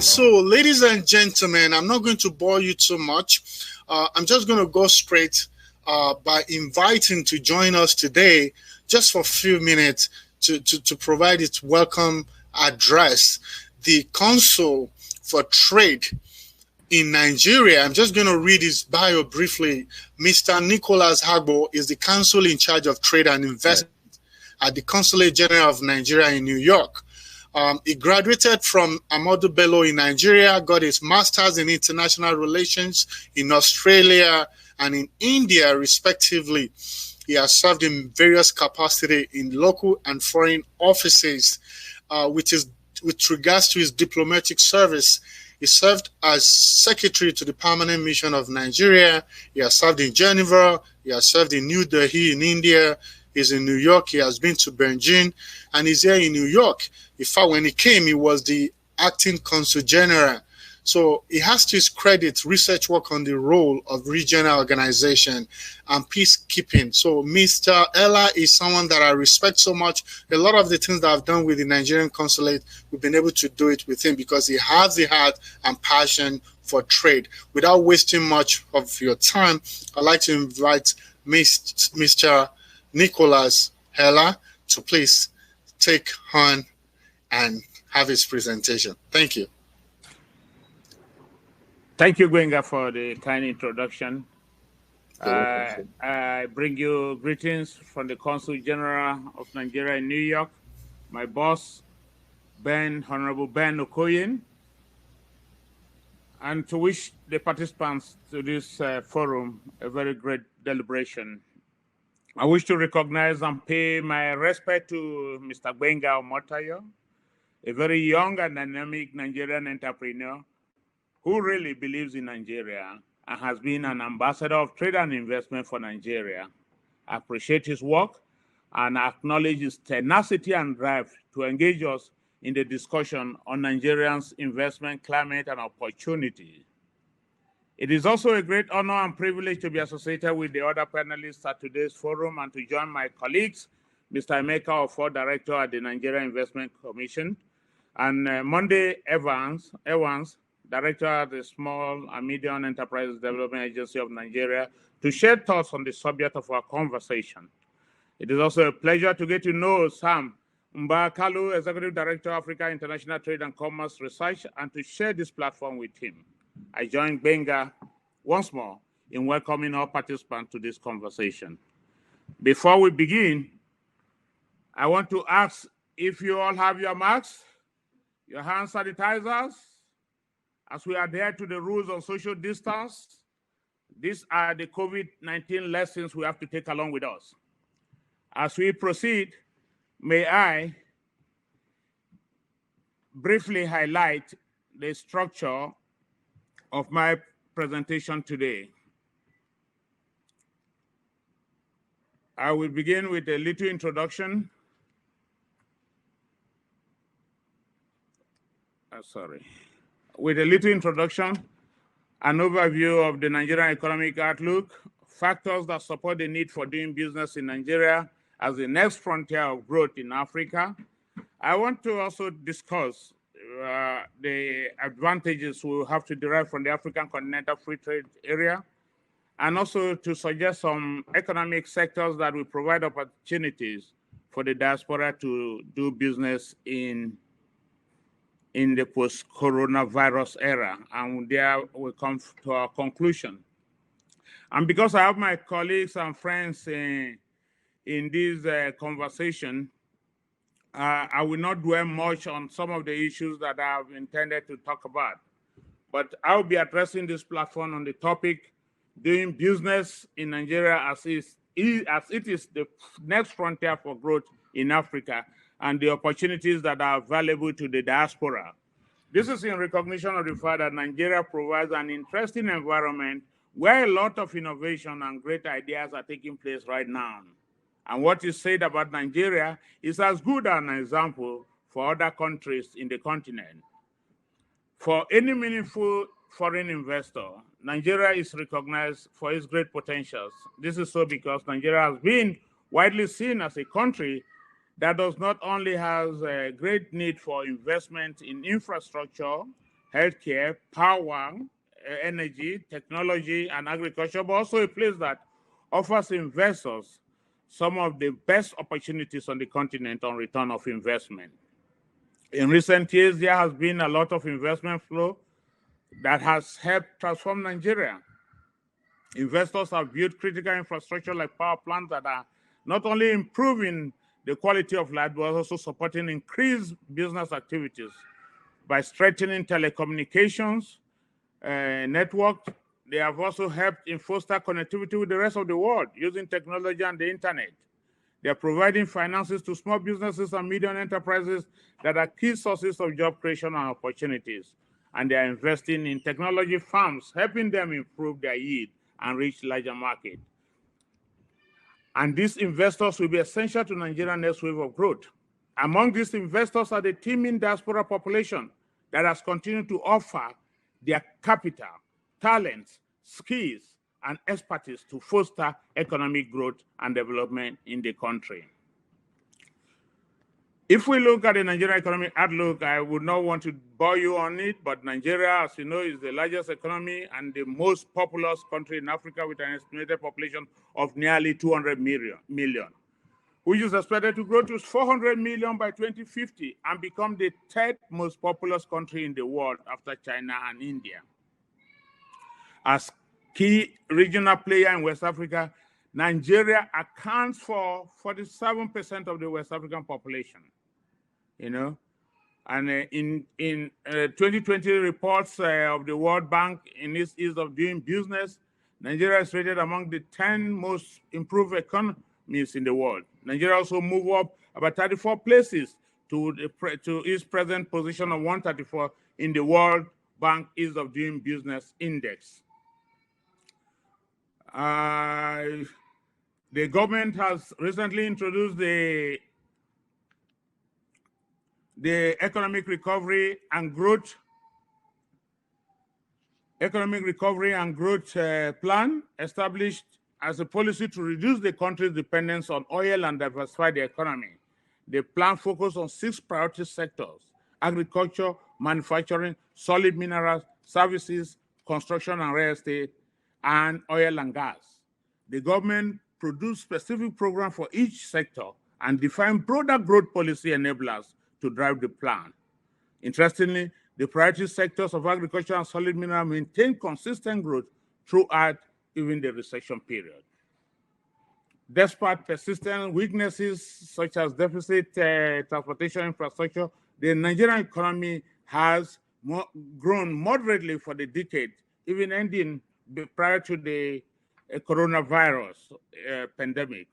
So, ladies and gentlemen, I'm not going to bore you too much. I'm just going to go straight by inviting to join us today, just for a few minutes, to provide its welcome address, the Council for Trade in Nigeria. I'm just going to read his bio briefly. Mr. Nicholas Agbo is the counsel in charge of trade and investment at the Consulate General of Nigeria in New York. He graduated from Ahmadu Bello in Nigeria, got his master's in international relations in Australia and in India, respectively. He has served in various capacities in local and foreign offices, with regards to his diplomatic service. He served as secretary to the Permanent Mission of Nigeria. He has served in Geneva. He has served in New Delhi in India. He's in New York. He has been to Beijing, and he's here in New York. In fact, when he came, he was the acting consul general. So he has to his credit research work on the role of regional organization and peacekeeping. So Mr. Ella is someone that I respect so much. A lot of the things that I've done with the Nigerian consulate, we've been able to do it with him because he has the heart and passion for trade. Without wasting much of your time, I'd like to invite Mr. Nicholas Ella to please take on and have his presentation. Thank you. Thank you, Gwenga, for the kind introduction. I bring you greetings from the Consul General of Nigeria in New York, my boss, Honorable Ben Okoyen, and to wish the participants to this forum a very great deliberation. I wish to recognize and pay my respect to Mr. Gwenga Omotayo, a very young and dynamic Nigerian entrepreneur who really believes in Nigeria and has been an ambassador of trade and investment for Nigeria. I appreciate his work and acknowledge his tenacity and drive to engage us in the discussion on Nigerians' investment climate and opportunity. It is also a great honor and privilege to be associated with the other panelists at today's forum and to join my colleagues, Mr. Emeka Ofo, Director at the Nigeria Investment Commission, and Monday Evans, Director at the Small and Medium Enterprises Development Agency of Nigeria, to share thoughts on the subject of our conversation. It is also a pleasure to get to know Sam Mbakalu, Executive Director, Africa International Trade and Commerce Research, and to share this platform with him. I join Benga once more in welcoming all participants to this conversation. Before we begin, I want to ask if you all have your masks, your hand sanitizers, as we adhere to the rules on social distance. These are the COVID-19 lessons we have to take along with us. As we proceed, may I briefly highlight the structure of my presentation today. I will begin with a little introduction. With a little introduction, an overview of the Nigerian economic outlook, factors that support the need for doing business in Nigeria as the next frontier of growth in Africa. I want to also discuss the advantages we will have to derive from the African Continental Free Trade Area, and also to suggest some economic sectors that will provide opportunities for the diaspora to do business in the post-coronavirus era, and there we come to our conclusion. And because I have my colleagues and friends in this conversation, I will not dwell much on some of the issues that I have intended to talk about, but I will be addressing this platform on the topic doing business in Nigeria as it is the next frontier for growth in Africa, and the opportunities that are available to the diaspora. This is in recognition of the fact that Nigeria provides an interesting environment where a lot of innovation and great ideas are taking place right now. And what is said about Nigeria is as good an example for other countries in the continent. For any meaningful foreign investor, Nigeria is recognized for its great potentials. This is so because Nigeria has been widely seen as a country that does not only has a great need for investment in infrastructure, healthcare, power, energy, technology, and agriculture, but also a place that offers investors some of the best opportunities on the continent on return of investment. In recent years, there has been a lot of investment flow that has helped transform Nigeria. Investors have built critical infrastructure like power plants that are not only improving the quality of life, but also supporting increased business activities by strengthening telecommunications networks. They have also helped in foster connectivity with the rest of the world using technology and the internet. They are providing finances to small businesses and medium enterprises that are key sources of job creation and opportunities. And they are investing in technology firms, helping them improve their yield and reach larger market. And these investors will be essential to Nigeria's next wave of growth. Among these investors are the teeming diaspora population that has continued to offer their capital, talents, skills, and expertise to foster economic growth and development in the country. If we look at the Nigerian economic outlook, I would not want to bore you on it, but Nigeria, as you know, is the largest economy and the most populous country in Africa with an estimated population of nearly 200 million, which is expected to grow to 400 million by 2050 and become the third most populous country in the world after China and India. As key regional player in West Africa, Nigeria accounts for 47% of the West African population. And in 2020 reports of the World Bank in its ease of doing business, Nigeria is rated among the 10 most improved economies in the world. Nigeria also moved up about 34 places to its present position of 134 in the World Bank Ease of Doing Business Index. The government has recently introduced the Economic Recovery and Growth Plan, established as a policy to reduce the country's dependence on oil and diversify the economy. The plan focuses on 6 priority sectors: agriculture, manufacturing, solid minerals, services, construction and real estate, and oil and gas. The government produced specific programs for each sector and defined broader growth policy enablers to drive the plan. Interestingly, the priority sectors of agriculture and solid mineral maintain consistent growth throughout even the recession period. Despite persistent weaknesses such as deficit transportation infrastructure, the Nigerian economy has grown moderately for the decade, even ending prior to the coronavirus pandemic.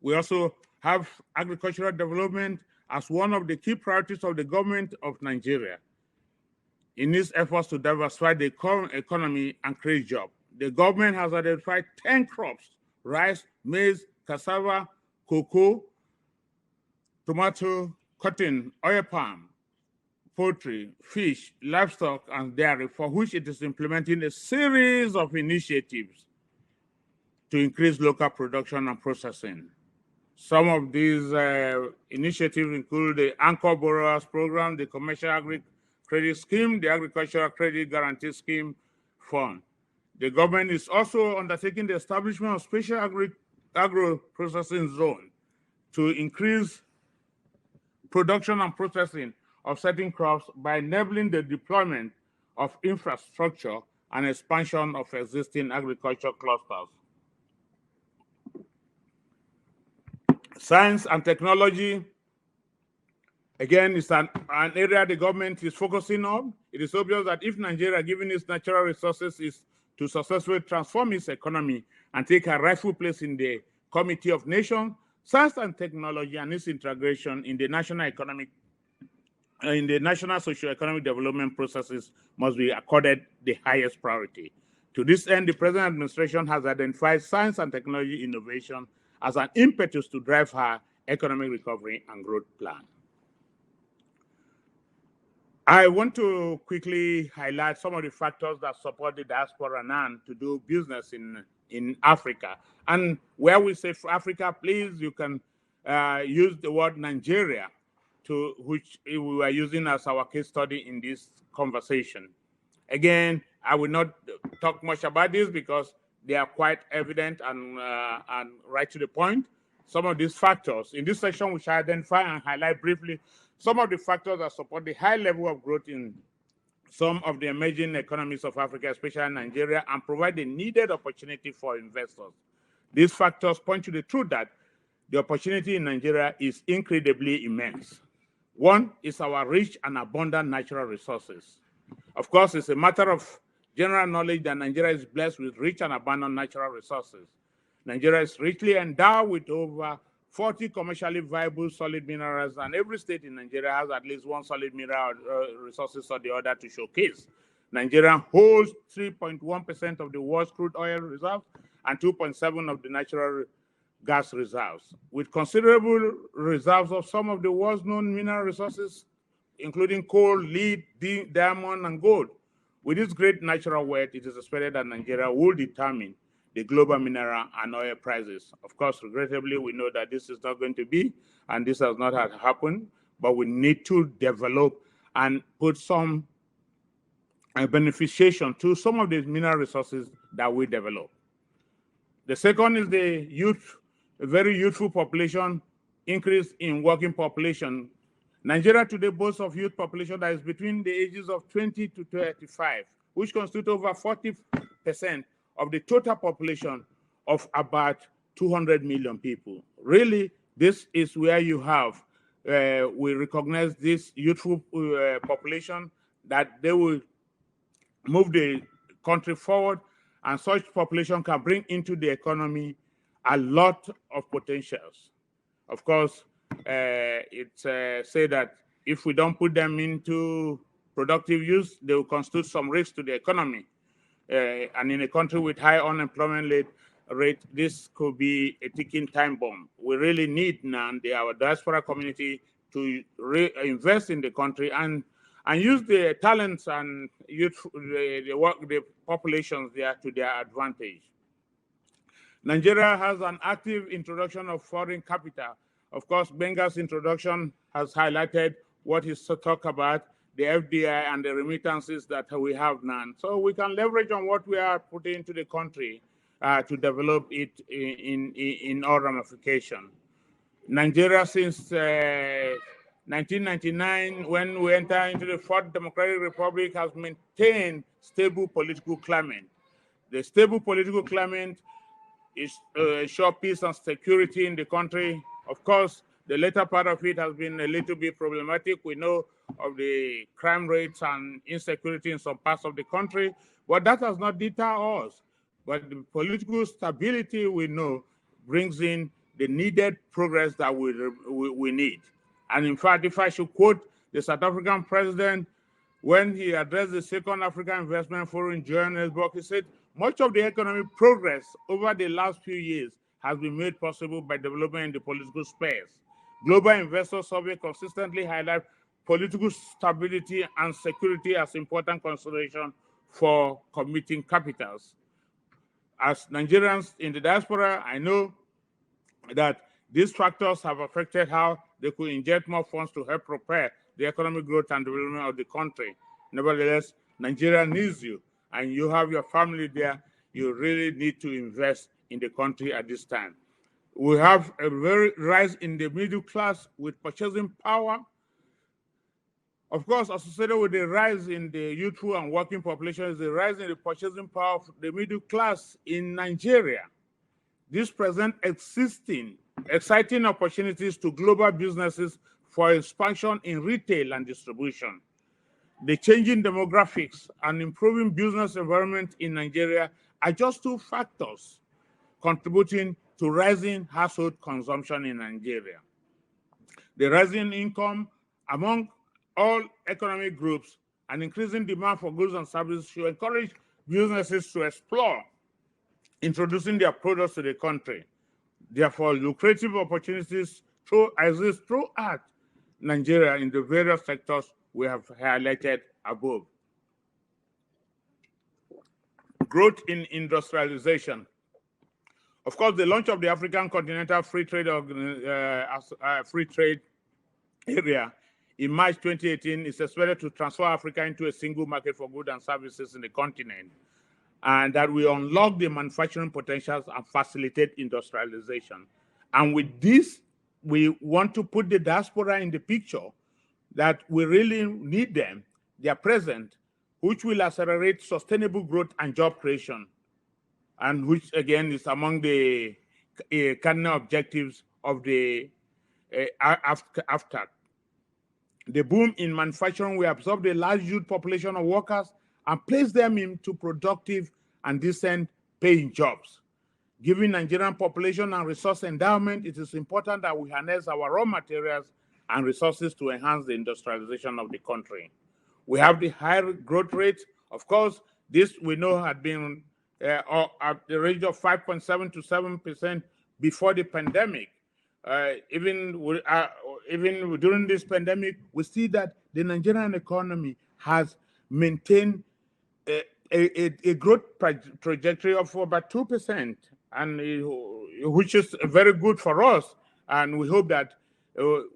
We also have agricultural development as one of the key priorities of the government of Nigeria in its efforts to diversify the economy and create jobs. The government has identified 10 crops: rice, maize, cassava, cocoa, tomato, cotton, oil palm, poultry, fish, livestock, and dairy, for which it is implementing a series of initiatives to increase local production and processing. Some of these initiatives include the Anchor Borrowers Program, the Commercial Agri Credit Scheme, the Agricultural Credit Guarantee Scheme Fund. The government is also undertaking the establishment of special agro-processing zone to increase production and processing of certain crops by enabling the deployment of infrastructure and expansion of existing agriculture clusters. Science and technology, again, is an area the government is focusing on. It is obvious that if Nigeria, given its natural resources, is to successfully transform its economy and take a rightful place in the Committee of Nations, science and technology and its integration in the national socio-economic development processes must be accorded the highest priority. To this end, the present administration has identified science and technology innovation as an impetus to drive her economic recovery and growth plan. I want to quickly highlight some of the factors that support the diaspora NAN to do business in Africa. And where we say Africa, please, you can use the word Nigeria. to which we were using as our case study in this conversation. Again, I will not talk much about this because they are quite evident and right to the point. Some of these factors in this section, we shall identify and highlight briefly some of the factors that support the high level of growth in some of the emerging economies of Africa, especially Nigeria, and provide the needed opportunity for investors. These factors point to the truth that the opportunity in Nigeria is incredibly immense. One is our rich and abundant natural resources. Of course, it's a matter of general knowledge that Nigeria is blessed with rich and abundant natural resources. Nigeria is richly endowed with over 40 commercially viable solid minerals, and every state in Nigeria has at least one solid mineral resources or the other to showcase. Nigeria holds 3.1% of the world's crude oil reserves and 2.7% of the natural gas reserves, with considerable reserves of some of the world's known mineral resources, including coal, lead, diamond, and gold. With this great natural wealth, it is expected that Nigeria will determine the global mineral and oil prices. Of course, regrettably, we know that this is not going to be, and this has not happened, but we need to develop and put some beneficiation to some of the mineral resources that we develop. The second is the youth, a very youthful population, increase in working population. Nigeria today boasts of youth population that is between the ages of 20 to 35, which constitute over 40% of the total population of about 200 million people. Really, this is where you have, we recognize this youthful population, that they will move the country forward, and such population can bring into the economy a lot of potentials. Of course, it's said that if we don't put them into productive use, they will constitute some risk to the economy. And in a country with high unemployment rate, this could be a ticking time bomb. We really need now our diaspora community to invest in the country and use the talents and youth, the populations there to their advantage. Nigeria has an active introduction of foreign capital. Of course, Benga's introduction has highlighted what he's to talk about, the FDI and the remittances that we have now. So we can leverage on what we are putting into the country to develop it in all ramifications. Nigeria, since 1999, when we enter into the Fourth Democratic Republic, has maintained stable political climate. The stable political climate is ensure peace and security in the country. Of course, the later part of it has been a little bit problematic. We know of the crime rates and insecurity in some parts of the country, but that has not deterred us. But the political stability, we know, brings in the needed progress that we need. And in fact, if I should quote the South African president, when he addressed the Second African Investment Forum in Johannesburg, he said, much of the economic progress over the last few years has been made possible by development in the political space. Global Investor Survey consistently highlight political stability and security as important consideration for committing capitals. As Nigerians in the diaspora, I know that these factors have affected how they could inject more funds to help prepare the economic growth and development of the country. Nevertheless, Nigeria needs you, and you have your family there. You really need to invest in the country at this time. We have a very rise in the middle class with purchasing power. Of course, associated with the rise in the youthful and working population is the rise in the purchasing power of the middle class in Nigeria. This presents exciting opportunities to global businesses for expansion in retail and distribution. The changing demographics and improving business environment in Nigeria are just two factors contributing to rising household consumption in Nigeria. The rising income among all economic groups and increasing demand for goods and services should encourage businesses to explore introducing their products to the country. Therefore, lucrative opportunities exist throughout Nigeria in the various sectors we have highlighted above. Growth in industrialization. Of course, the launch of the African Continental Free Trade area in March 2018 is expected to transfer Africa into a single market for goods and services in the continent, and that will unlock the manufacturing potentials and facilitate industrialization. And with this, we want to put the diaspora in the picture, that we really need them. They are present, which will accelerate sustainable growth and job creation, and which again is among the cardinal objectives of the AFTA. The boom in manufacturing will absorb the large youth population of workers and place them into productive and decent paying jobs. Given Nigerian population and resource endowment, it is important that we harness our raw materials and resources to enhance the industrialization of the country. We have the high growth rate. Of course, this we know had been at the range of 5.7 to 7% before the pandemic. Even during this pandemic, we see that the Nigerian economy has maintained a growth trajectory of about 2%, and which is very good for us. And we hope that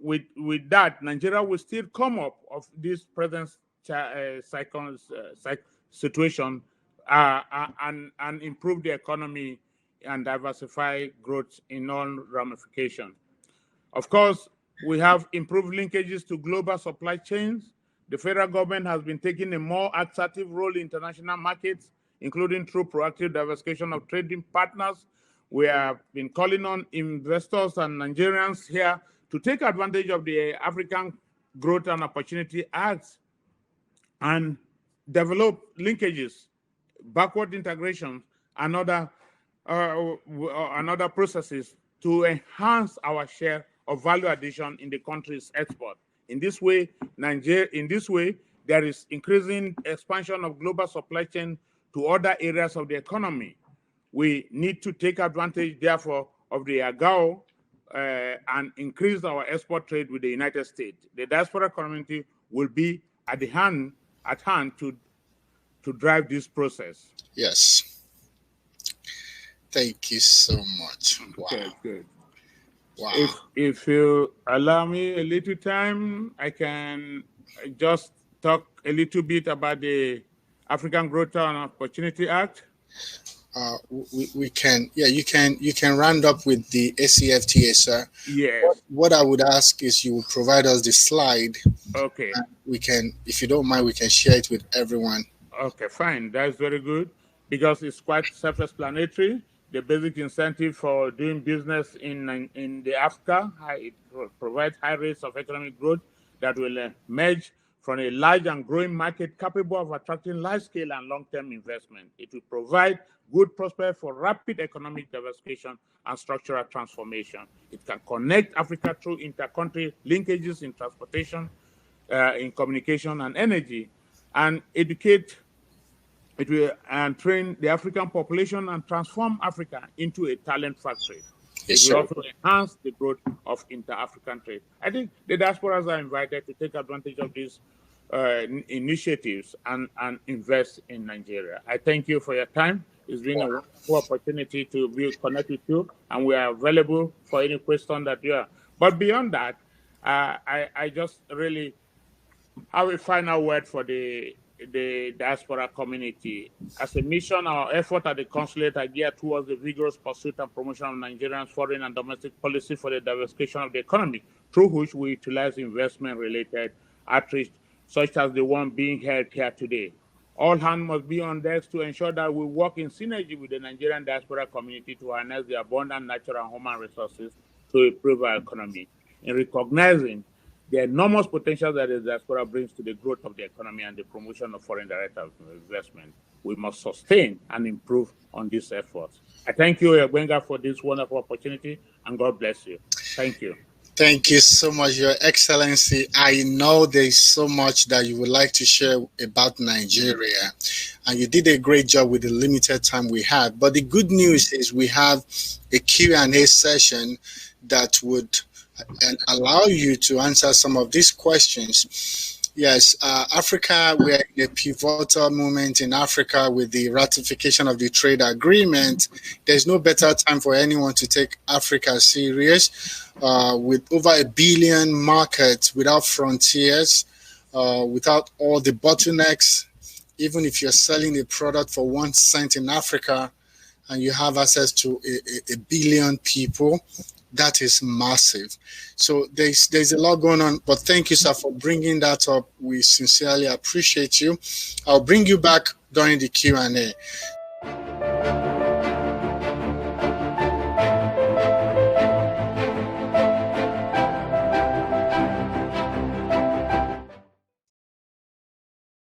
with that, Nigeria will still come up of this present situation and improve the economy and diversify growth in all ramifications. Of course, we have improved linkages to global supply chains. The federal government has been taking a more assertive role in international markets, including through proactive diversification of trading partners. We have been calling on investors and Nigerians here to take advantage of the African Growth and Opportunity Act and develop linkages, backward integration, and other processes to enhance our share of value addition in the country's export. In this way, there is increasing expansion of global supply chain to other areas of the economy. We need to take advantage, therefore, of the Agbo and increase our export trade with the United States. The diaspora community will be at hand to drive this process. Yes. Thank you so much. Wow. Okay, good. Wow. If you allow me a little time, I can just talk a little bit about the African Growth and Opportunity Act. We can, yeah, you can round up with the ACFTA, sir. Yes. What I would ask is you would provide us the slide. Okay. We can, if you don't mind, we can share it with everyone. Okay, fine. That's very good because it's quite self-explanatory. The basic incentive for doing business in the Africa, it provides high rates of economic growth that will emerge from a large and growing market capable of attracting large-scale and long-term investment. It will provide good prospects for rapid economic diversification and structural transformation. It can connect Africa through inter-country linkages in transportation, in communication and energy, and educate. It will train the African population and transform Africa into a talent factory. Yes, it will also enhance the growth of inter-African trade. I think the diasporas are invited to take advantage of these initiatives and invest in Nigeria. I thank you for your time. It's been a wonderful opportunity to be connected with you, and we are available for any question that you have. But beyond that, I just really have a final word for the diaspora community. As a mission, our effort at the consulate are geared towards the vigorous pursuit and promotion of Nigerians' foreign and domestic policy for the diversification of the economy, through which we utilize investment-related outreach, such as the one being held here today. All hands must be on deck to ensure that we work in synergy with the Nigerian diaspora community to harness the abundant natural and human resources to improve our economy. In recognizing the enormous potential that the diaspora brings to the growth of the economy and the promotion of foreign direct investment, we must sustain and improve on these efforts. I thank you, Agbenga, for this wonderful opportunity, and God bless you. Thank you. Thank you so much, Your Excellency. I know there's so much that you would like to share about Nigeria, and you did a great job with the limited time we had. But the good news is we have a Q&A session that would allow you to answer some of these questions. Yes, Africa, we are in a pivotal moment in Africa with the ratification of the trade agreement. There's no better time for anyone to take Africa serious. With over a billion markets without frontiers, without all the bottlenecks, even if you're selling a product for 1 cent in Africa and you have access to a billion people, that is massive. So there's a lot going on. But thank you, sir, for bringing that up. We sincerely appreciate you. I'll bring you back during the Q&A.